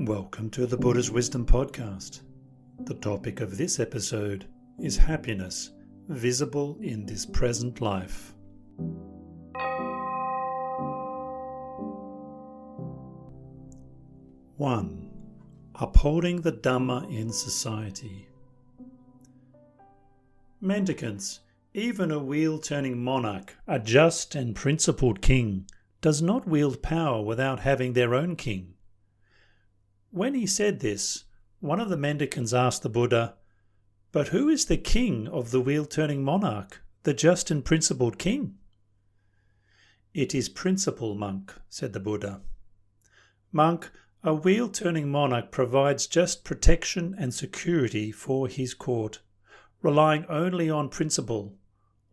Welcome to the Buddha's Wisdom Podcast. The topic of this episode is happiness visible in this present life. One, upholding the Dhamma in society. Mendicants, even a wheel-turning monarch, a just and principled king, does not wield power without having their own king. When he said this, one of the mendicants asked the Buddha, "But who is the king of the wheel-turning monarch, the just and principled king?" "It is principle, monk," said the Buddha. "Monk, a wheel-turning monarch provides just protection and security for his court, relying only on principle,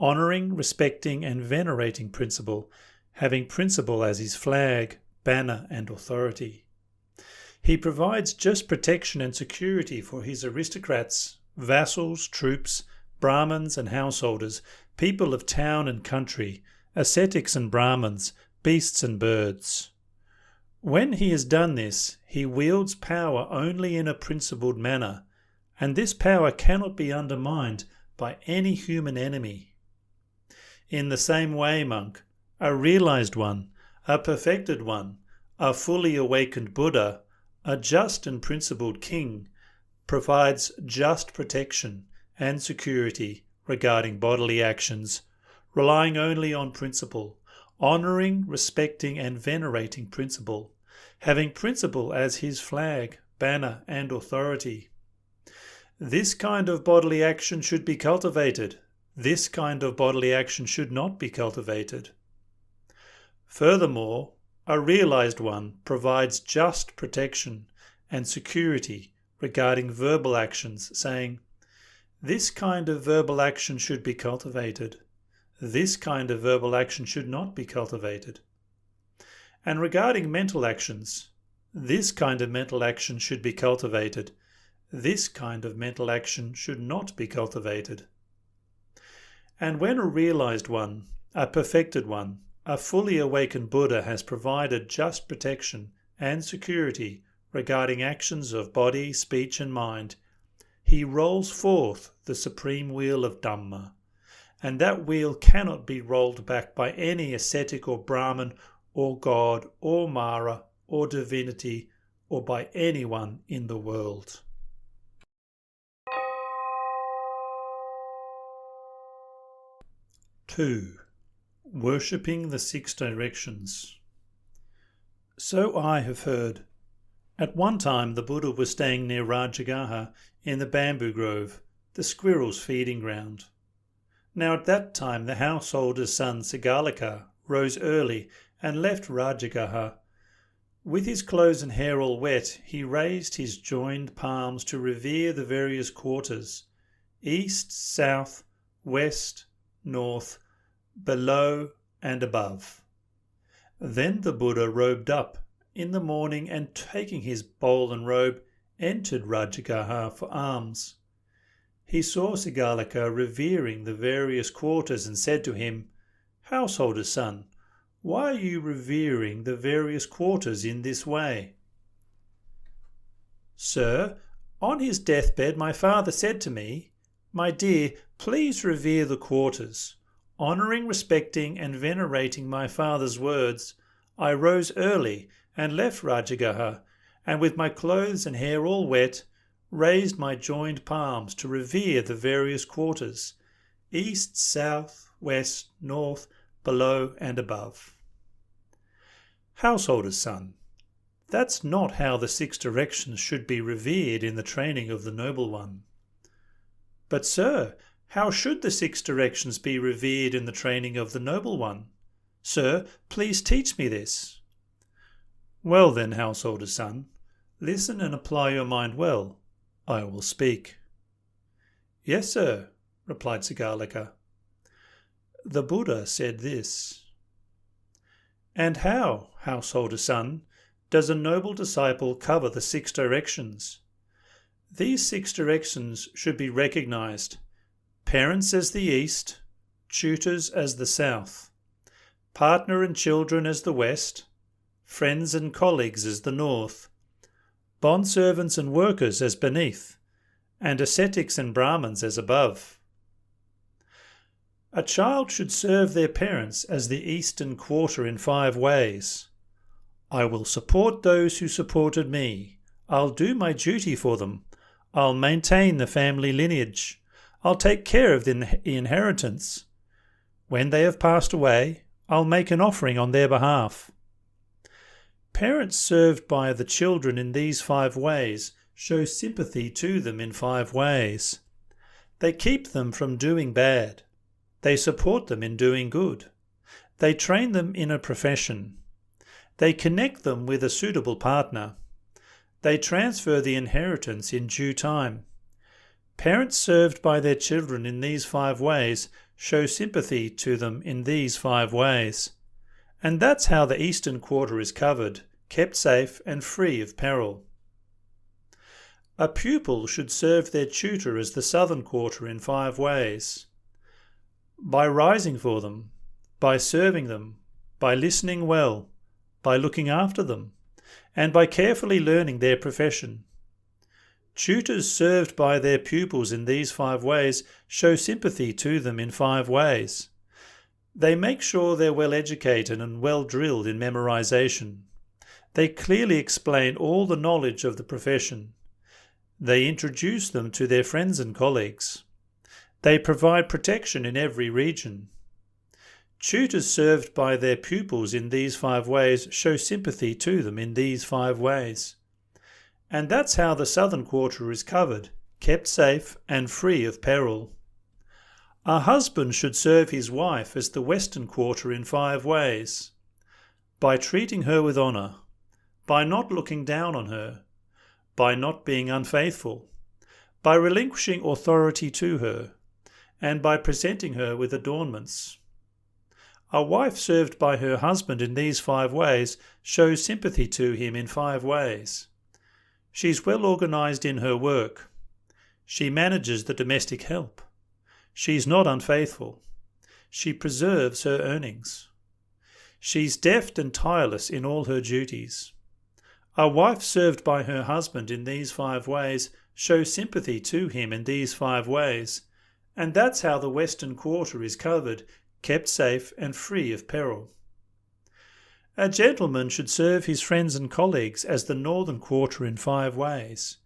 honouring, respecting and venerating principle, having principle as his flag, banner and authority. He provides just protection and security for his aristocrats, vassals, troops, Brahmins and householders, people of town and country, ascetics and Brahmins, beasts and birds. When he has done this, he wields power only in a principled manner, and this power cannot be undermined by any human enemy. In the same way, monk, a realized one, a perfected one, a fully awakened Buddha, a just and principled king, provides just protection and security regarding bodily actions, relying only on principle, honouring, respecting and venerating principle, having principle as his flag, banner and authority. This kind of bodily action should be cultivated. This kind of bodily action should not be cultivated. Furthermore, a realized one provides just protection and security regarding verbal actions, saying, "This kind of verbal action should be cultivated. This kind of verbal action should not be cultivated." And regarding mental actions, "This kind of mental action should be cultivated. This kind of mental action should not be cultivated." And when a realized one, a perfected one, a fully awakened Buddha has provided just protection and security regarding actions of body, speech and mind, he rolls forth the supreme wheel of Dhamma, and that wheel cannot be rolled back by any ascetic or Brahmin or God or Mara or divinity or by anyone in the world. 2. Worshipping the Six Directions. So I have heard. At one time the Buddha was staying near Rajagaha in the bamboo grove, the squirrels' feeding ground. Now at that time the householder's son Sigalika rose early and left Rajagaha. With his clothes and hair all wet, he raised his joined palms to revere the various quarters, east, south, west, north, below and above. Then the Buddha robed up in the morning and taking his bowl and robe entered Rajagaha for alms. He saw Sigalika revering the various quarters and said to him, "Householder's son, why are you revering the various quarters in this way?" "Sir, on his deathbed my father said to me, 'My dear, please revere the quarters.' Honouring, respecting and venerating my father's words, I rose early and left Rajagaha, and with my clothes and hair all wet, raised my joined palms to revere the various quarters, east, south, west, north, below and above." Householder's son, that's not how the six directions should be revered in the training of the Noble One. "But sir, how should the six directions be revered in the training of the Noble One? Sir, please teach me this." "Well then, householder's son, listen and apply your mind well. I will speak." "Yes, sir," replied Sigalika. The Buddha said this: "And how, householder's son, does a noble disciple cover the six directions? These six directions should be recognized: parents as the east, tutors as the south, partner and children as the west, friends and colleagues as the north, bondservants and workers as beneath, and ascetics and Brahmins as above. A child should serve their parents as the eastern quarter in 5 ways. I will support those who supported me. I'll do my duty for them. I'll maintain the family lineage. I'll take care of the inheritance. When they have passed away, I'll make an offering on their behalf. Parents served by the children in these 5 ways show sympathy to them in 5 ways. They keep them from doing bad. They support them in doing good. They train them in a profession. They connect them with a suitable partner. They transfer the inheritance in due time. Parents served by their children in these 5 ways show sympathy to them in these 5 ways. And that's how the eastern quarter is covered, kept safe and free of peril. A pupil should serve their tutor as the southern quarter in 5 ways. By rising for them, by serving them, by listening well, by looking after them, and by carefully learning their profession. Tutors served by their pupils in these 5 ways show sympathy to them in 5 ways. They make sure they're well educated and well drilled in memorization. They clearly explain all the knowledge of the profession. They introduce them to their friends and colleagues. They provide protection in every region. Tutors served by their pupils in these 5 ways show sympathy to them in these 5 ways. And that's how the southern quarter is covered, kept safe and free of peril. A husband should serve his wife as the western quarter in 5 ways. By treating her with honour, by not looking down on her, by not being unfaithful, by relinquishing authority to her, and by presenting her with adornments. A wife served by her husband in these 5 ways shows sympathy to him in 5 ways. She's well organised in her work. She manages the domestic help. She's not unfaithful. She preserves her earnings. She's deft and tireless in all her duties. A wife served by her husband in these 5 ways shows sympathy to him in these 5 ways, and that's how the western quarter is covered, kept safe and free of peril. A gentleman should serve his friends and colleagues as the northern quarter in 5 ways.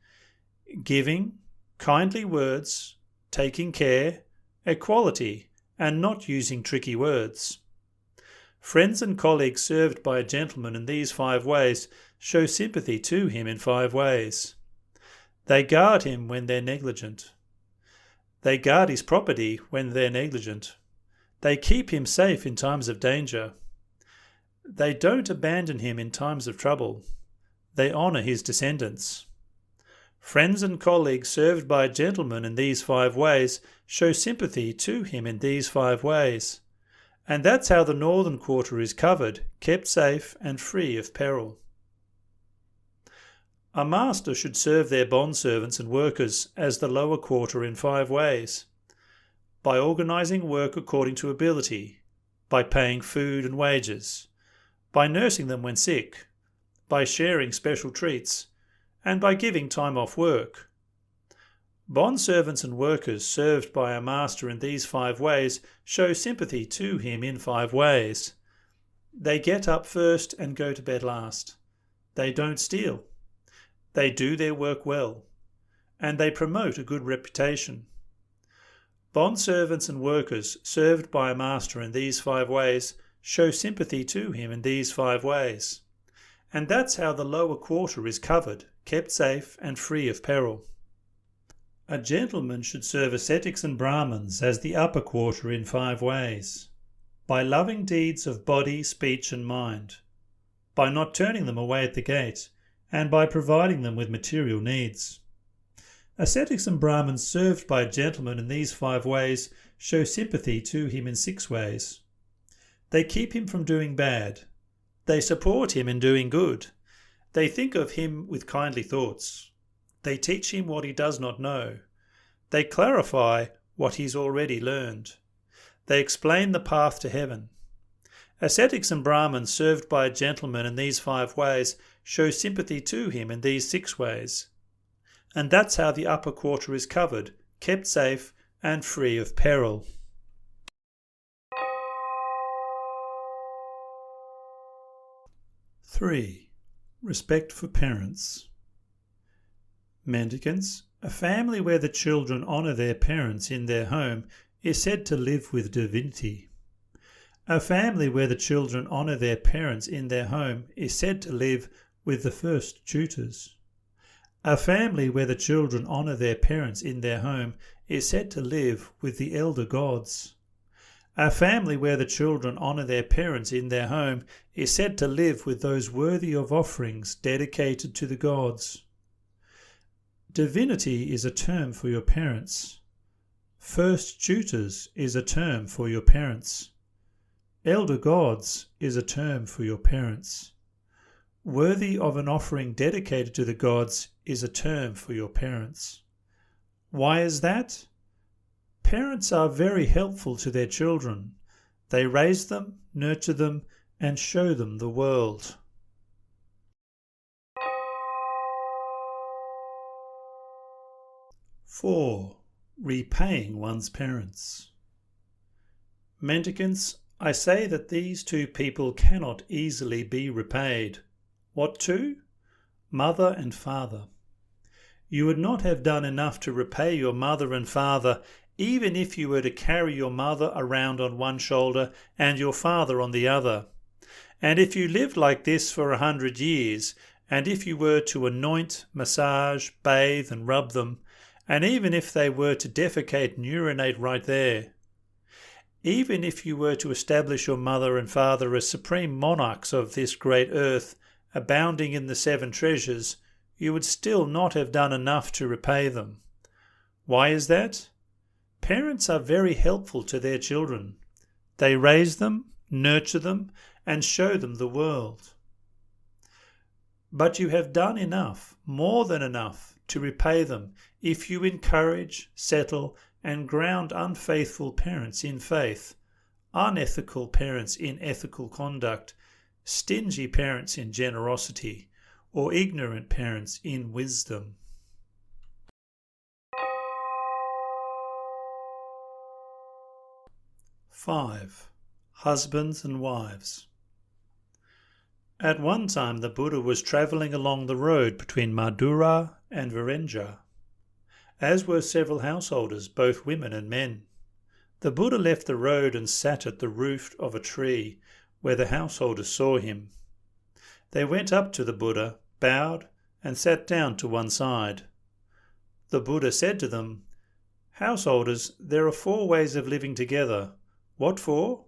Giving, kindly words, taking care, equality, and not using tricky words. Friends and colleagues served by a gentleman in these 5 ways show sympathy to him in 5 ways. They guard him when they're negligent. They guard his property when they're negligent. They keep him safe in times of danger. They don't abandon him in times of trouble. They honour his descendants. Friends and colleagues served by a gentleman in these 5 ways show sympathy to him in these 5 ways. And that's how the northern quarter is covered, kept safe and free of peril. A master should serve their bondservants and workers as the lower quarter in 5 ways. By organising work according to ability, by paying food and wages, by nursing them when sick, by sharing special treats, and by giving time off work. Bondservants and workers served by a master in these 5 ways show sympathy to him in 5 ways. They get up first and go to bed last. They don't steal. They do their work well, and they promote a good reputation. Bondservants and workers served by a master in these 5 ways show sympathy to him in these 5 ways. And that's how the lower quarter is covered, kept safe and free of peril. A gentleman should serve ascetics and Brahmins as the upper quarter in 5 ways. By loving deeds of body, speech and mind. By not turning them away at the gate, and by providing them with material needs. Ascetics and Brahmins served by a gentleman in these 5 ways show sympathy to him in 6 ways. They keep him from doing bad. They support him in doing good. They think of him with kindly thoughts. They teach him what he does not know. They clarify what he's already learned. They explain the path to heaven. Ascetics and Brahmins served by a gentleman in these 5 ways show sympathy to him in these 6 ways. And that's how the upper quarter is covered, kept safe and free of peril. 3. Respect for parents. Mendicants, a family where the children honour their parents in their home is said to live with divinity. A family where the children honour their parents in their home is said to live with the first tutors. A family where the children honour their parents in their home is said to live with the elder gods. A family where the children honour their parents in their home is said to live with those worthy of offerings dedicated to the gods. Divinity is a term for your parents. First tutors is a term for your parents. Elder gods is a term for your parents. Worthy of an offering dedicated to the gods is a term for your parents. Why is that? Parents are very helpful to their children. They raise them, nurture them, and show them the world. 4. Repaying one's parents. Mendicants, I say that these 2 people cannot easily be repaid. What 2? Mother and father. You would not have done enough to repay your mother and father even if you were to carry your mother around on one shoulder and your father on the other. And if you lived like this for 100 years, and if you were to anoint, massage, bathe and rub them, and even if they were to defecate and urinate right there, even if you were to establish your mother and father as supreme monarchs of this great earth, abounding in the 7 treasures, you would still not have done enough to repay them. Why is that? Parents are very helpful to their children. They raise them, nurture them, and show them the world. But you have done enough, more than enough, to repay them if you encourage, settle, and ground unfaithful parents in faith, unethical parents in ethical conduct, stingy parents in generosity, or ignorant parents in wisdom. 5. Husbands and wives. At one time the Buddha was travelling along the road between Madura and Virenja, as were several householders, both women and men. The Buddha left the road and sat at the roof of a tree where the householders saw him. They went up to the Buddha, bowed, and sat down to one side. The Buddha said to them, "Householders, there are 4 ways of living together. What for?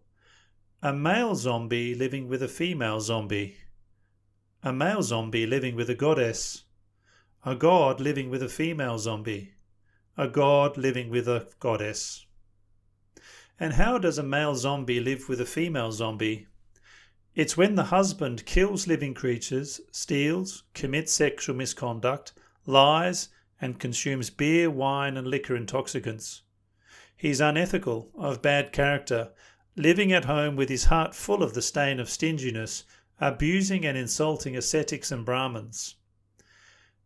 A male zombie living with a female zombie. A male zombie living with a goddess. A god living with a female zombie. A god living with a goddess." And how does a male zombie live with a female zombie? It's when the husband kills living creatures, steals, commits sexual misconduct, lies, and consumes beer, wine, and liquor intoxicants. He's unethical, of bad character, living at home with his heart full of the stain of stinginess, abusing and insulting ascetics and Brahmins.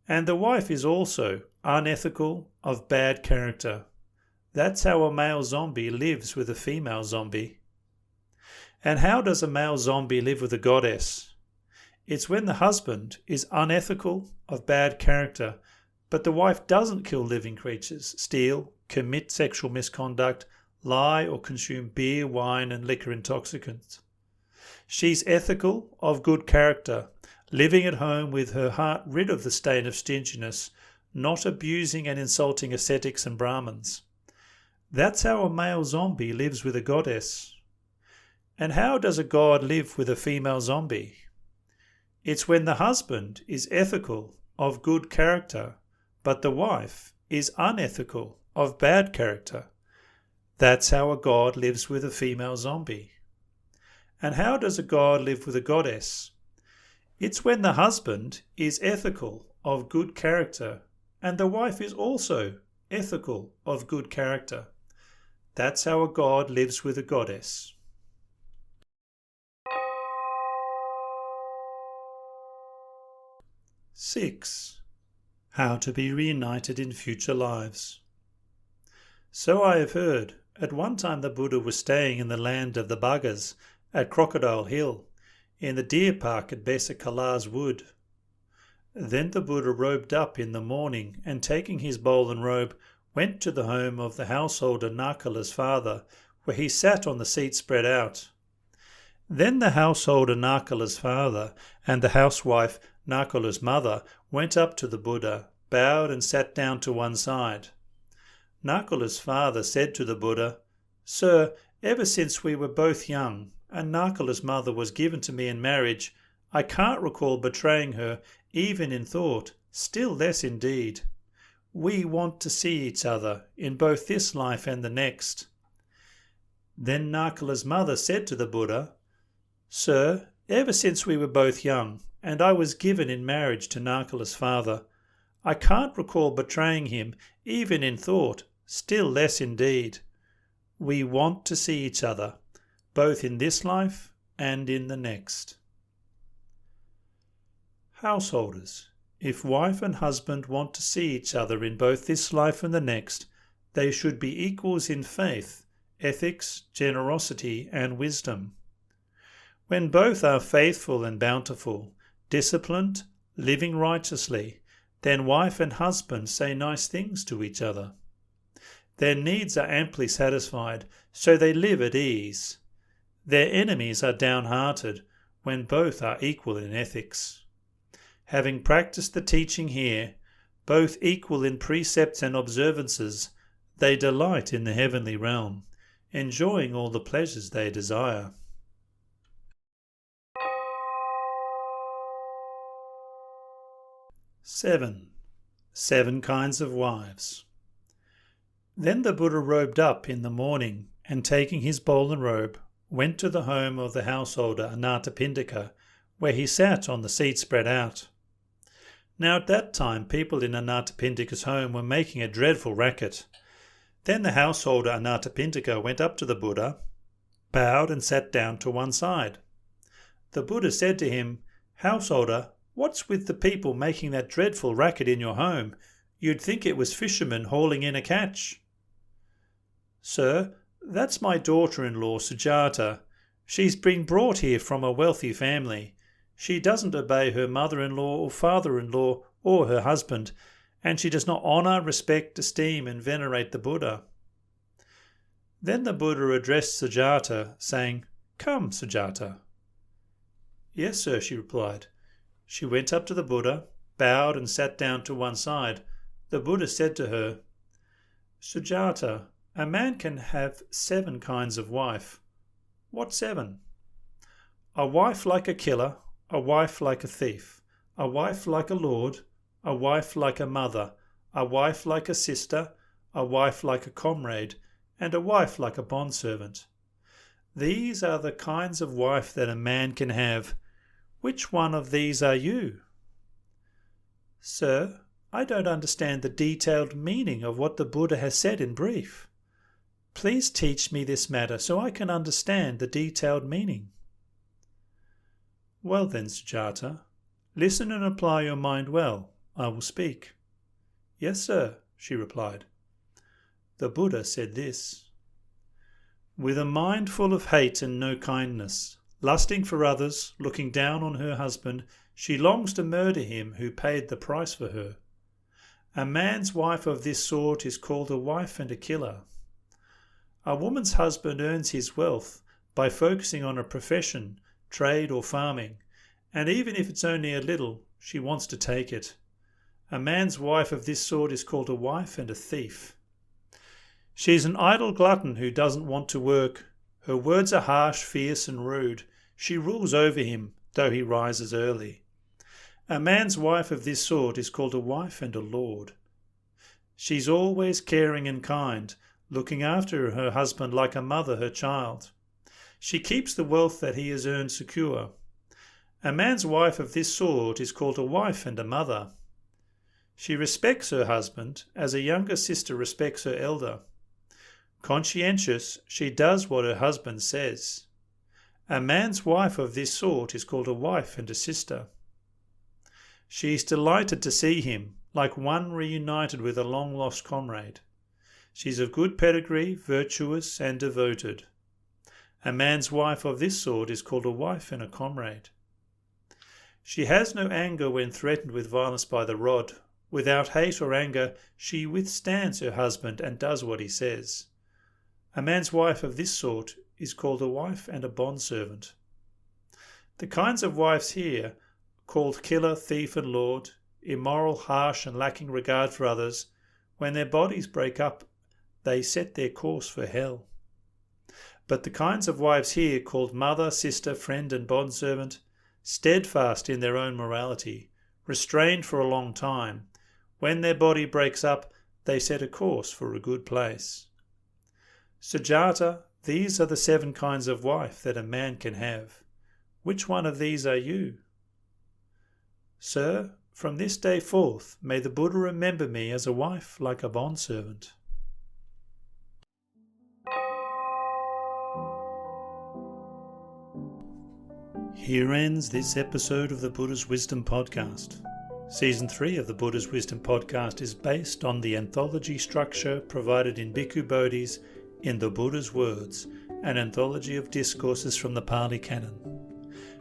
And the wife is also unethical, of bad character. That's how a male zombie lives with a female zombie. And how does a male zombie live with a goddess? It's when the husband is unethical, of bad character, but the wife doesn't kill living creatures, steal, commit sexual misconduct, lie or consume beer, wine and liquor intoxicants. She's ethical, of good character, living at home with her heart rid of the stain of stinginess, not abusing and insulting ascetics and Brahmins. That's how a male zombie lives with a goddess. And how does a god live with a female zombie? It's when the husband is ethical, of good character, but the wife is unethical, of bad character. That's how a god lives with a female zombie. And how does a god live with a goddess? It's when the husband is ethical, of good character, and the wife is also ethical, of good character. That's how a god lives with a goddess. 6. How to be reunited in future lives. So I have heard. At one time the Buddha was staying in the land of the Buggas at Crocodile Hill, in the deer park at Besakala's Wood. Then the Buddha robed up in the morning and taking his bowl and robe went to the home of the householder Nakula's father, where he sat on the seat spread out. Then the householder Nakula's father and the housewife Nakula's mother went up to the Buddha, bowed and sat down to one side. Nakula's father said to the Buddha, "Sir, ever since we were both young, and Nakula's mother was given to me in marriage, I can't recall betraying her even in thought, still less in deed. We want to see each other in both this life and the next." Then Nakula's mother said to the Buddha, "Sir, ever since we were both young, and I was given in marriage to Nakula's father, I can't recall betraying him even in thought, still less in deed. We want to see each other, both in this life and in the next." Householders, if wife and husband want to see each other in both this life and the next, they should be equals in faith, ethics, generosity, and wisdom. When both are faithful and bountiful, disciplined, living righteously, then wife and husband say nice things to each other. Their needs are amply satisfied, so they live at ease. Their enemies are downhearted when both are equal in ethics. Having practiced the teaching here, both equal in precepts and observances, they delight in the heavenly realm, enjoying all the pleasures they desire. 7. 7 kinds of wives. Then the Buddha robed up in the morning, and taking his bowl and robe, went to the home of the householder Sutta Pitaka, where he sat on the seat spread out. Now at that time people in Sutta Pitaka's home were making a dreadful racket. Then the householder Sutta Pitaka went up to the Buddha, bowed and sat down to one side. The Buddha said to him, "Householder, what's with the people making that dreadful racket in your home? You'd think it was fishermen hauling in a catch." "Sir, that's my daughter-in-law Sujata. She's been brought here from a wealthy family. She doesn't obey her mother-in-law or father-in-law or her husband, and she does not honour, respect, esteem and venerate the Buddha." Then the Buddha addressed Sujata, saying, "Come, Sujata." "Yes, sir," she replied. She went up to the Buddha, bowed and sat down to one side. The Buddha said to her, "Sujata, a man can have 7 kinds of wife." "What 7?" "A wife like a killer, a wife like a thief, a wife like a lord, a wife like a mother, a wife like a sister, a wife like a comrade, and a wife like a bondservant. These are the kinds of wife that a man can have. Which one of these are you?" "Sir, I don't understand the detailed meaning of what the Buddha has said in brief. Please teach me this matter so I can understand the detailed meaning." "Well then, Sujata, listen and apply your mind well. I will speak." "Yes, sir," she replied. The Buddha said this: "With a mind full of hate and no kindness, lusting for others, looking down on her husband, she longs to murder him who paid the price for her. A man's wife of this sort is called a wife and a killer. A woman's husband earns his wealth by focusing on a profession, trade or farming, and even if it's only a little, she wants to take it. A man's wife of this sort is called a wife and a thief. She's an idle glutton who doesn't want to work. Her words are harsh, fierce and rude. She rules over him, though he rises early. A man's wife of this sort is called a wife and a lord. She's always caring and kind, looking after her husband like a mother her child. She keeps the wealth that he has earned secure. A man's wife of this sort is called a wife and a mother. She respects her husband as a younger sister respects her elder. Conscientious, she does what her husband says. A man's wife of this sort is called a wife and a sister. She is delighted to see him, like one reunited with a long-lost comrade. She is of good pedigree, virtuous and devoted. A man's wife of this sort is called a wife and a comrade. She has no anger when threatened with violence by the rod. Without hate or anger, she withstands her husband and does what he says. A man's wife of this sort is called a wife and a bondservant. The kinds of wives here, called killer, thief and lord, immoral, harsh and lacking regard for others, when their bodies break up, they set their course for hell. But the kinds of wives here, called mother, sister, friend and bondservant, steadfast in their own morality, restrained for a long time, when their body breaks up, they set a course for a good place. Sujata, these are the 7 kinds of wife that a man can have. Which one of these are you? Sir, from this day forth, may the Buddha remember me as a wife like a bondservant. Here ends this episode of the Buddha's Wisdom Podcast. Season 3 of the Buddha's Wisdom Podcast is based on the anthology structure provided in Bhikkhu Bodhis in the Buddha's Words, an anthology of discourses from the Pali Canon.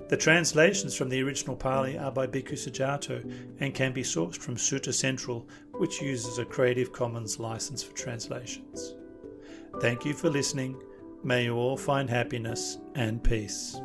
The translations from the original Pali are by Bhikkhu Sujato and can be sourced from Sutta Central, which uses a Creative Commons license for translations. Thank you for listening. May you all find happiness and peace.